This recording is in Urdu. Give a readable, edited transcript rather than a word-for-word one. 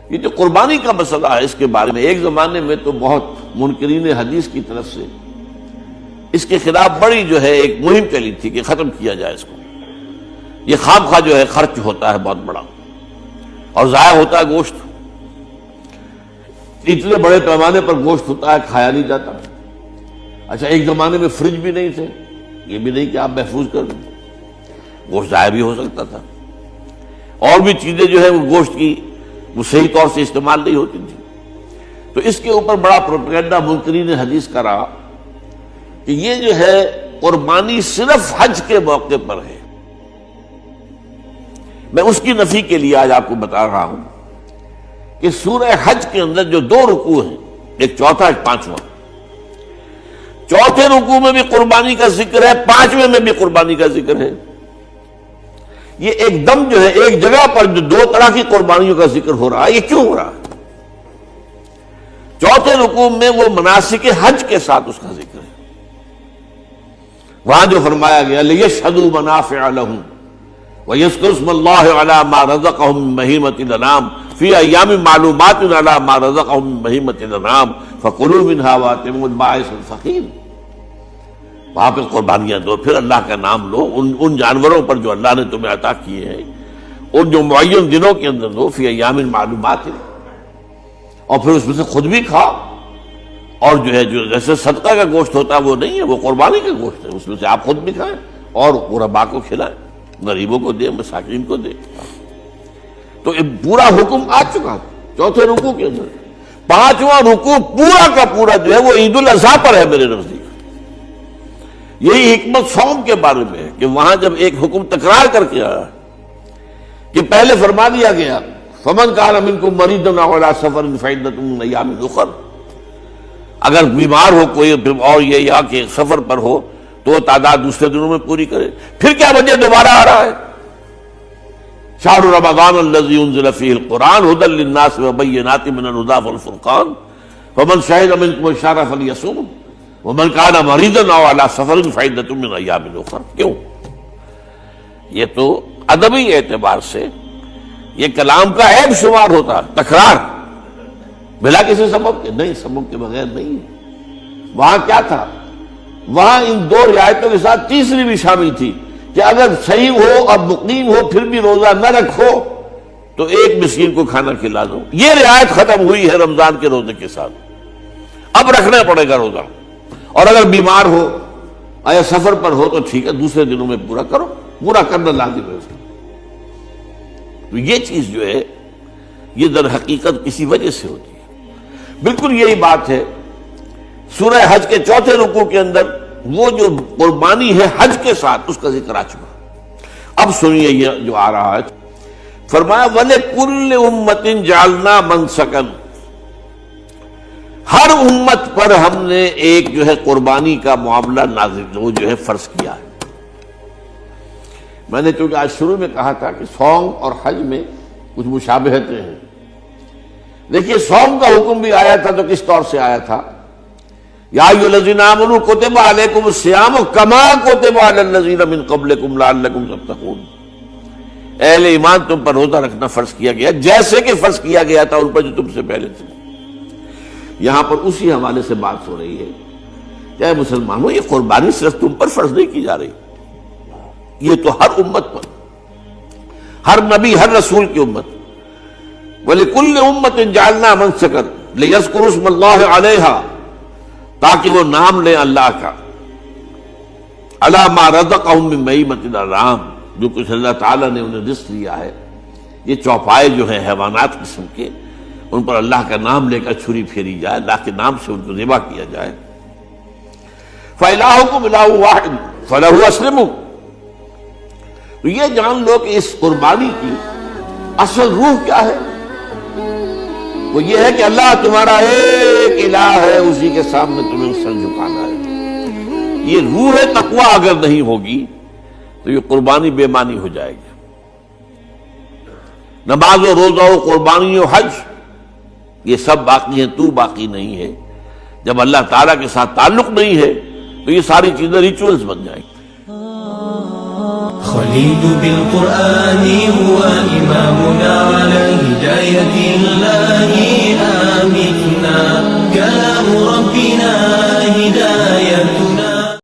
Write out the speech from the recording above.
یہ جو قربانی کا مسئلہ ہے، اس کے بارے میں ایک زمانے میں تو بہت منکرین حدیث کی طرف سے اس کے خلاف بڑی جو ہے ایک مہم چلی تھی کہ ختم کیا جائے اس کو. یہ خام خواہ جو ہے خرچ ہوتا ہے بہت بڑا اور ضائع ہوتا ہے گوشت. اتنے بڑے پیمانے پر گوشت ہوتا ہے، کھایا نہیں جاتا. اچھا، ایک زمانے میں فریج بھی نہیں تھے، یہ بھی نہیں کہ آپ محفوظ کر دیں، گوشت ضائع بھی ہو سکتا تھا. اور بھی چیزیں جو ہے وہ گوشت کی وہ صحیح طور سے استعمال نہیں ہوتی تھی. تو اس کے اوپر بڑا پروپیگنڈا منکرین حدیث کا رہا کہ یہ جو ہے قربانی صرف حج کے موقع پر ہے. میں اس کی نفی کے لیے آج آپ کو بتا رہا ہوں کہ سورہ حج کے اندر جو 2 رکوع ہیں، ایک چوتھا ایک پانچواں، چوتھے رکوع میں بھی قربانی کا ذکر ہے، پانچویں میں بھی قربانی کا ذکر ہے. یہ ایک دم جو ہے ایک جگہ پر جو 2 طرح کی قربانیوں کا ذکر ہو رہا ہے، یہ کیوں ہو رہا ہے؟ چوتھے رکوع میں وہ مناسک حج کے ساتھ اس کا ذکر ہے. وہاں جو فرمایا گیا لِيَشْهَدُوا مَنَافِعَ لَهُمْ وَيَذْكُرُوا اسْمَ اللَّهِ عَلَىٰ مَا رَزَقَهُم مِّن بَهِيمَةِ الْأَنْعَامِ فِي أَيَّامٍ مَّعْلُومَاتٍ عَلَىٰ مَا رَزَقَهُم مِّن بَهِيمَةِ الْأَنْعَامِ فَكُلُوا مِنْهَا وَأَطْعِمُوا الْبَائِسَ الْفَقِيرَ. وہاں پہ قربانیاں دو، پھر اللہ کا نام لو ان جانوروں پر جو اللہ نے تمہیں عطا کیے ہیں، ان جو معین دنوں کے اندر دو، فی ایام معلومات، اور پھر اس میں سے خود بھی کھاؤ. اور جو ہے جو جیسے صدقہ کا گوشت ہوتا ہے وہ نہیں ہے، وہ قربانی کا گوشت ہے، اس میں سے آپ خود بھی کھائیں اور غرباء کو کھلائیں، غریبوں کو دیں، مساکین کو دیں. تو پورا حکم آ چکا ہے چوتھے رکوع کے اندر. پانچواں رکوع پورا کا پورا جو ہے وہ عید الاضحیٰ پر ہے میرے نزدیک. یہی حکمت صوم کے بارے میں ہے کہ وہاں جب ایک حکم تکرار کر کے آیا کہ پہلے فرما دیا گیا فَمَنْ كَانَ مِنْكُمْ مَرِيضًا أَوْ عَلَىٰ سَفَرٍ فَعِدَّةٌ مِّنْ أَيَّامٍ أُخَرَ، اگر بیمار ہو کوئی اور یہ یا کہ سفر پر ہو تو وہ تعداد دوسرے دنوں میں پوری کرے. پھر کیا وجہ دوبارہ آ رہا ہے؟ شہر رمضان الذی انزل فیہ القرآن ھدی للناس وبینات من الھدی والفرقان فمن شہد منکم الشہر فلیصمہ ومن کان مریضا او علی سفر فعدۃ من ایام اخر. کیوں؟ یہ تو ادبی اعتبار سے یہ کلام کا عیب شمار ہوتا، تکرار بلا کسی سبب کے نہیں، سبب کے بغیر نہیں. وہاں کیا تھا؟ وہاں ان 2 رعایتوں کے ساتھ تیسری بھی شامل تھی کہ اگر صحیح ہو اور مقیم ہو پھر بھی روزہ نہ رکھو تو ایک مسکین کو کھانا کھلا دو. یہ رعایت ختم ہوئی ہے رمضان کے روزے کے ساتھ. اب رکھنا پڑے گا روزہ، اور اگر بیمار ہو یا سفر پر ہو تو ٹھیک ہے، دوسرے دنوں میں پورا کرو، پورا کرنا لازم ہے. تو یہ چیز جو ہے یہ در حقیقت کسی وجہ سے ہوتی ہے. بالکل یہی بات ہے سورہ حج کے چوتھے رکوع کے اندر وہ جو قربانی ہے حج کے ساتھ اس کا ذکر آ چکا. اب سنیے یہ جو آ رہا ہے، فرمایا وَلِكُلِّ أُمَّةٍ جَعَلْنَا مَنْسَكًا، ہر امت پر ہم نے ایک جو ہے قربانی کا معاملہ نازل وہ جو ہے فرض کیا ہے. میں نے چونکہ آج شروع میں کہا تھا کہ صوم اور حج میں کچھ مشابہتیں ہیں. دیکھیے صوم کا حکم بھی آیا تھا تو کس طور سے آیا تھا؟ یا ایھا الذین آمنوا کتب علیکم الصیام کما کتب علی الذین من قبلکم لعلکم تتقون. اہل ایمان تم پر روزہ رکھنا فرض کیا گیا جیسے کہ فرض کیا گیا تھا ان پر جو تم سے پہلے تھے. یہاں پر اسی حوالے سے بات ہو رہی ہے کہ اے مسلمانوں یہ قربانی صرف تم پر فرض نہیں کی جا رہی، یہ تو ہر امت پر، ہر نبی ہر رسول کی امت. وَلِكُلِّ أُمَّةٍ جَعَلْنَا مَنْسَكًا لِيَذْكُرُوا اسْمَ اللَّهِ عَلَيْهَا، تاکہ وہ نام لیں اللہ کا، عَلَىٰ مَا رَزَقَهُم مِّن بَهِیمَةِ الْأَنْعَامِ، جو کچھ اللہ تعالیٰ نے انہیں رزق دیا ہے. یہ چوپائے جو ہیں حیوانات قسم کے، ان پر اللہ کا نام لے کر چھری پھیری جائے، اللہ کے نام سے ان کو ذبح کیا جائے. فَإِلَٰهُكُمْ إِلَٰهٌ وَاحِدٌ فَلَهُ أَسْلِمُوا. تو یہ جان لو کہ اس قربانی کی اصل روح کیا ہے؟ وہ یہ ہے کہ اللہ تمہارا ایک الہ ہے، اسی کے سامنے تمہیں سر جھکانا ہے. یہ روح تقویٰ اگر نہیں ہوگی تو یہ قربانی بے معنی ہو جائے گی. نماز و روزہ و قربانی و حج یہ سب باقی ہیں، تو باقی نہیں ہے. جب اللہ تعالیٰ کے ساتھ تعلق نہیں ہے تو یہ ساری چیزیں ریچولز بن جائیں گی. خليد بالقرآن هو إمامنا على هداية الله آمتنا كلام ربنا هداية